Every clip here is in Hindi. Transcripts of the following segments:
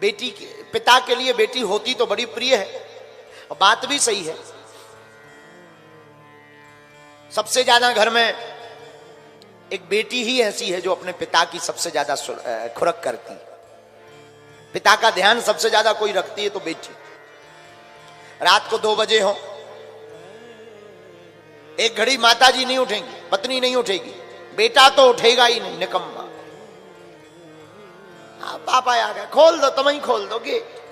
बेटी के पिता के लिए बेटी होती तो बड़ी प्रिय है, और बात भी सही है। सबसे ज्यादा घर में एक बेटी ही ऐसी है जो अपने पिता की सबसे ज्यादा खुरक करती है। पिता का ध्यान सबसे ज्यादा कोई रखती है तो बेटी। रात को 2 बजे हो, एक घड़ी माता जी नहीं उठेंगी, पत्नी नहीं उठेगी, बेटा तो उठेगा ही नहीं, निकम्मा। पापा आ गए, खोल दो, तुम ही खोल दो गेट,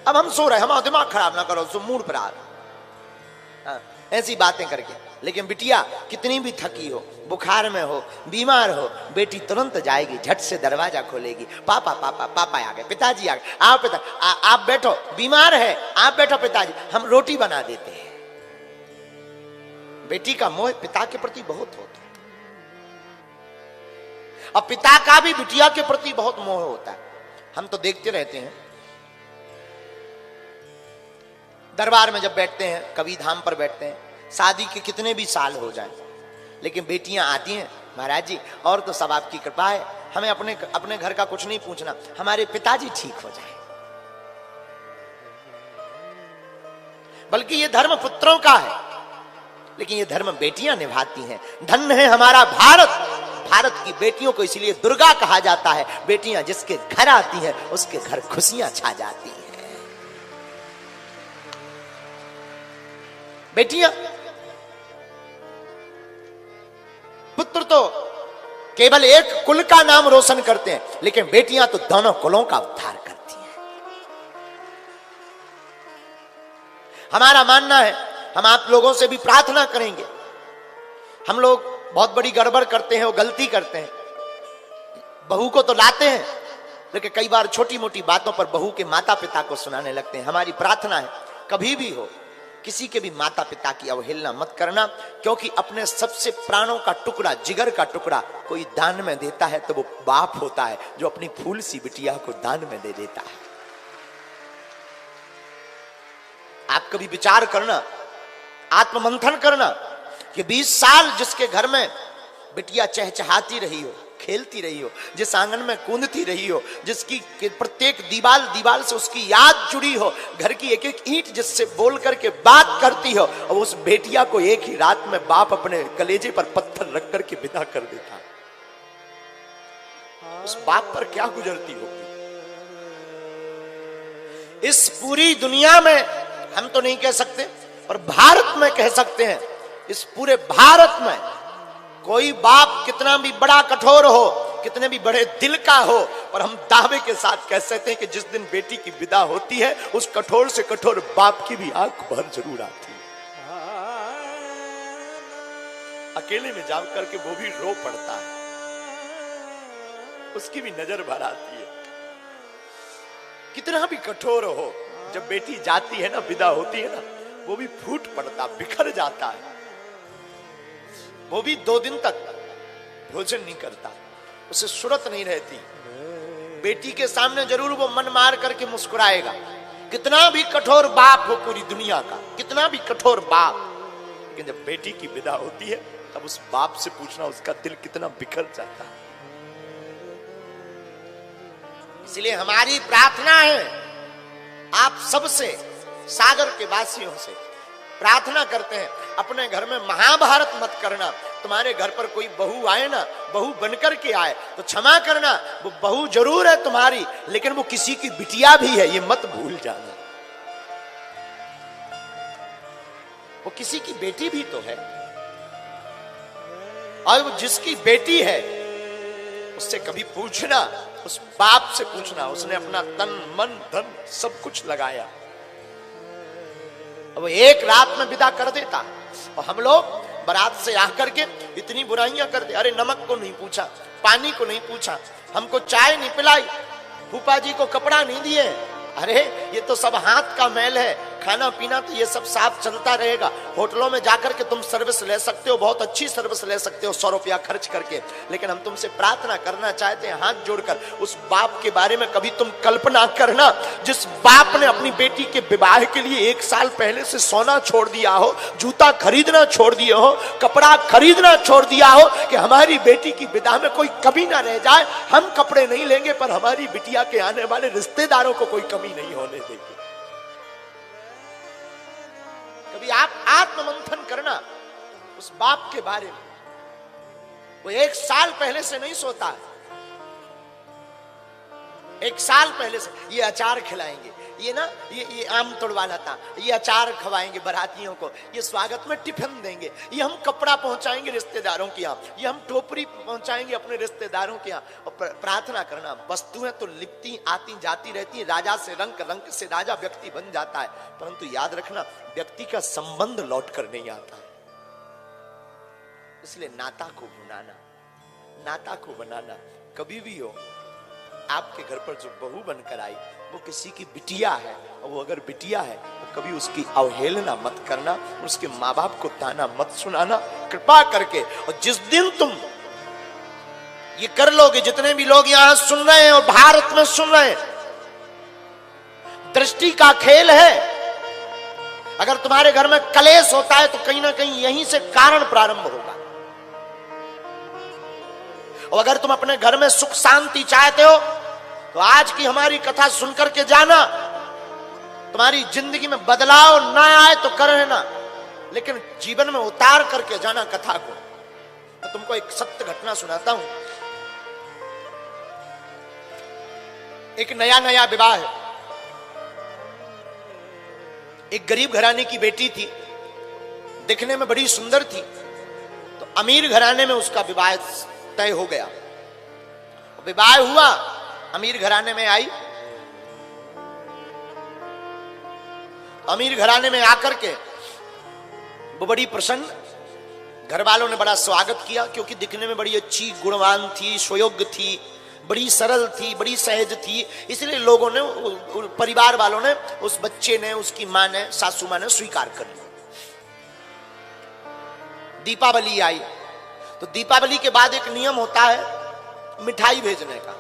अब हम सो रहे, हमारा दिमाग खराब ना करो, सो मूड पर आ रहा। ऐसी बातें करके। लेकिन बिटिया कितनी भी थकी हो, बुखार में हो, बीमार हो, बेटी तुरंत जाएगी, झट से दरवाजा खोलेगी, पापा पापा पापा आ गए, पिताजी आ गए, आओ पिता, आप बैठो, बीमार है, आप बैठो पिताजी, हम रोटी बना देते हैं। बेटी का मोह पिता के प्रति बहुत होता है, और पिता का भी बिटिया के प्रति बहुत मोह होता है। हम तो देखते रहते हैं, दरबार में जब बैठते हैं, कभी धाम पर बैठते हैं, शादी के कितने भी साल हो जाएं, लेकिन बेटियां आती हैं, महाराज जी और तो सब आपकी कृपा है, हमें अपने घर का कुछ नहीं पूछना, हमारे पिताजी ठीक हो जाए। बल्कि ये धर्म पुत्रों का है, लेकिन ये धर्म बेटियां निभाती हैं। धन्य है हमारा भारत, भारत की बेटियों को इसलिए दुर्गा कहा जाता है। बेटियां जिसके घर आती हैं उसके घर खुशियां छा जाती हैं। बेटियां, पुत्र तो केवल एक कुल का नाम रोशन करते हैं, लेकिन बेटियां तो दोनों कुलों का उद्धार करती हैं। हमारा मानना है, हम आप लोगों से भी प्रार्थना करेंगे। हम लोग बहुत बड़ी गड़बड़ करते हैं और गलती करते हैं, बहू को तो लाते हैं, लेकिन कई बार छोटी मोटी बातों पर बहू के माता पिता को सुनाने लगते हैं। हमारी प्रार्थना है, कभी भी हो किसी के भी माता पिता की अवहेलना मत करना, क्योंकि अपने सबसे प्राणों का टुकड़ा, जिगर का टुकड़ा कोई दान में देता है तो वो बाप होता है जो अपनी फूल सी बिटिया को दान में दे देता है। आप कभी विचार करना, आत्ममंथन करना कि 20 साल जिसके घर में बिटिया चहचहाती रही हो, खेलती रही हो, जिस आंगन में कूदती रही हो, जिसकी प्रत्येक दीवाल से उसकी याद जुड़ी हो, घर की एक एक ईंट जिससे बोल करके बात करती हो, और उस बेटिया को एक ही रात में बाप अपने कलेजे पर पत्थर रख करके विदा कर देता, उस बाप पर क्या गुजरती होगी। इस पूरी दुनिया में हम तो नहीं कह सकते, पर भारत में कह सकते हैं, इस पूरे भारत में कोई बाप कितना भी बड़ा कठोर हो, कितने भी बड़े दिल का हो, पर हम दावे के साथ कह सकते हैं कि जिस दिन बेटी की विदा होती है, उस कठोर से कठोर बाप की भी आंख भर जरूर आती है। अकेले में जा करके वो भी रो पड़ता है, उसकी भी नजर भर आती है। कितना भी कठोर हो, जब बेटी जाती है ना, विदा होती है ना, वो भी फूट पड़ता, बिखर जाता है। वो भी 2 दिन तक भोजन नहीं करता, उसे सुरत नहीं रहती। बेटी के सामने जरूर वो मन मार करके मुस्कुराएगा, कितना भी कठोर बाप हो पूरी दुनिया का, कितना भी कठोर बाप, लेकिन जब बेटी की विदा होती है तब उस बाप से पूछना उसका दिल कितना बिखर जाता है। इसलिए हमारी प्रार्थना है आप सबसे, सागर के वासियों से प्रार्थना करते हैं, अपने घर में महाभारत मत करना। तुम्हारे घर पर कोई बहू आए ना, बहू बनकर के आए तो क्षमा करना, वो बहू जरूर है तुम्हारी, लेकिन वो किसी की बिटिया भी है, ये मत भूल जाना। वो किसी की बेटी भी तो है, और वो जिसकी बेटी है उससे कभी पूछना, उस बाप से पूछना, उसने अपना तन मन धन सब कुछ लगाया, वो एक रात में विदा कर देता। और हम लोग बारात से आकर के इतनी बुराइयां करते, अरे नमक को नहीं पूछा, पानी को नहीं पूछा, हमको चाय नहीं पिलाई, फूफा जी को कपड़ा नहीं दिए, अरे ये तो सब हाथ का मैल है, खाना पीना तो ये सब साफ चलता रहेगा। होटलों में जाकर के तुम सर्विस ले सकते हो, बहुत अच्छी सर्विस ले सकते हो 100 रुपया खर्च करके। लेकिन हम तुमसे प्रार्थना करना चाहते हैं हाथ जोड़कर, उस बाप के बारे में कभी तुम कल्पना करना जिस बाप ने अपनी बेटी के विवाह के लिए 1 साल पहले से सोना छोड़ दिया हो, जूता खरीदना छोड़ दिया हो, कपड़ा खरीदना छोड़ दिया हो कि हमारी बेटी की विदा में कोई कमी ना रह जाए। हम कपड़े नहीं लेंगे पर हमारी बिटिया के आने वाले रिश्तेदारों को कोई कमी नहीं होने देंगे। कभी आप आत्ममंथन करना उस बाप के बारे में। वो 1 साल पहले से नहीं सोता है, 1 साल पहले से ये अचार खिलाएंगे, ये ना ये आम तोड़वाना था, ये अचार खवाएंगे बारातियों को, ये स्वागत में टिफिन देंगे, ये हम कपड़ा पहुंचाएंगे रिश्तेदारों के यहाँ, ये हम टोपरी पहुंचाएंगे अपने रिश्तेदारों के यहाँ। और प्रार्थना करना, वस्तुएं तो लिपती आती जाती रहती है, राजा से रंग, रंग से राजा व्यक्ति बन जाता है, परंतु याद रखना व्यक्ति का संबंध लौट कर नहीं आता है। इसलिए नाता को बनाना, नाता को बनाना। कभी भी हो आपके घर पर जो बहू बनकर आई वो किसी की बिटिया है, और वो अगर बिटिया है तो कभी उसकी अवहेलना मत करना, उसके माँ बाप को ताना मत सुनाना कृपा करके। और जिस दिन तुम ये कर लोगे, जितने भी लोग यहां सुन रहे हैं और भारत में सुन रहे हैं, दृष्टि का खेल है। अगर तुम्हारे घर में कलेश होता है तो कहीं ना कहीं यहीं से कारण प्रारंभ होगा। और अगर तुम अपने घर में सुख शांति चाहते हो तो आज की हमारी कथा सुनकर के जाना। तुम्हारी जिंदगी में बदलाव ना आए तो कर लेना, लेकिन जीवन में उतार करके जाना कथा को। तो तुमको एक सत्य घटना सुनाता हूं। एक नया नया विवाह है, एक गरीब घराने की बेटी थी, दिखने में बड़ी सुंदर थी, तो अमीर घराने में उसका विवाह तय हो गया। विवाह हुआ, अमीर घराने में आई, अमीर घराने में आकर के वो बड़ी प्रसन्न, घर वालों ने बड़ा स्वागत किया क्योंकि दिखने में बड़ी अच्छी, गुणवान थी, सुयोग्य थी, बड़ी सरल थी, बड़ी सहज थी। इसलिए लोगों ने, परिवार वालों ने, उस बच्चे ने, उसकी मां ने, सासू मां ने स्वीकार कर लिया। दीपावली आई तो दीपावली के बाद एक नियम होता है मिठाई भेजने का।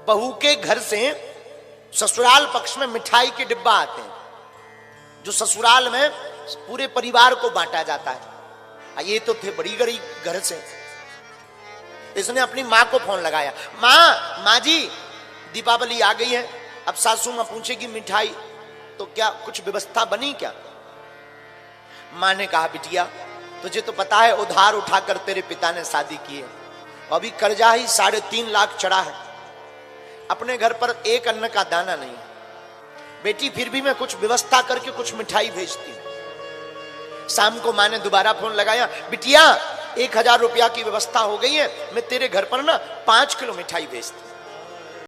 बहू के घर से ससुराल पक्ष में मिठाई के डिब्बा आते हैं जो ससुराल में पूरे परिवार को बांटा जाता है। ये तो थे बड़ी गरीब घर से। इसने अपनी माँ को फोन लगाया, माँ जी दीपावली आ गई है, अब सासू माँ पूछेगी मिठाई तो क्या कुछ व्यवस्था बनी क्या? माँ ने कहा बिटिया तुझे तो पता है उधार उठाकर तेरे पिता ने शादी की है, अभी कर्जा ही 3.5 लाख चढ़ा है, अपने घर पर एक अन्न का दाना नहीं। बेटी फिर भी मैं कुछ व्यवस्था करके कुछ मिठाई भेजती हूं। शाम को माँ ने दोबारा फोन लगाया, बिटिया 1000 रुपया की व्यवस्था हो गई है, मैं तेरे घर पर ना 5 किलो मिठाई भेजती हूं।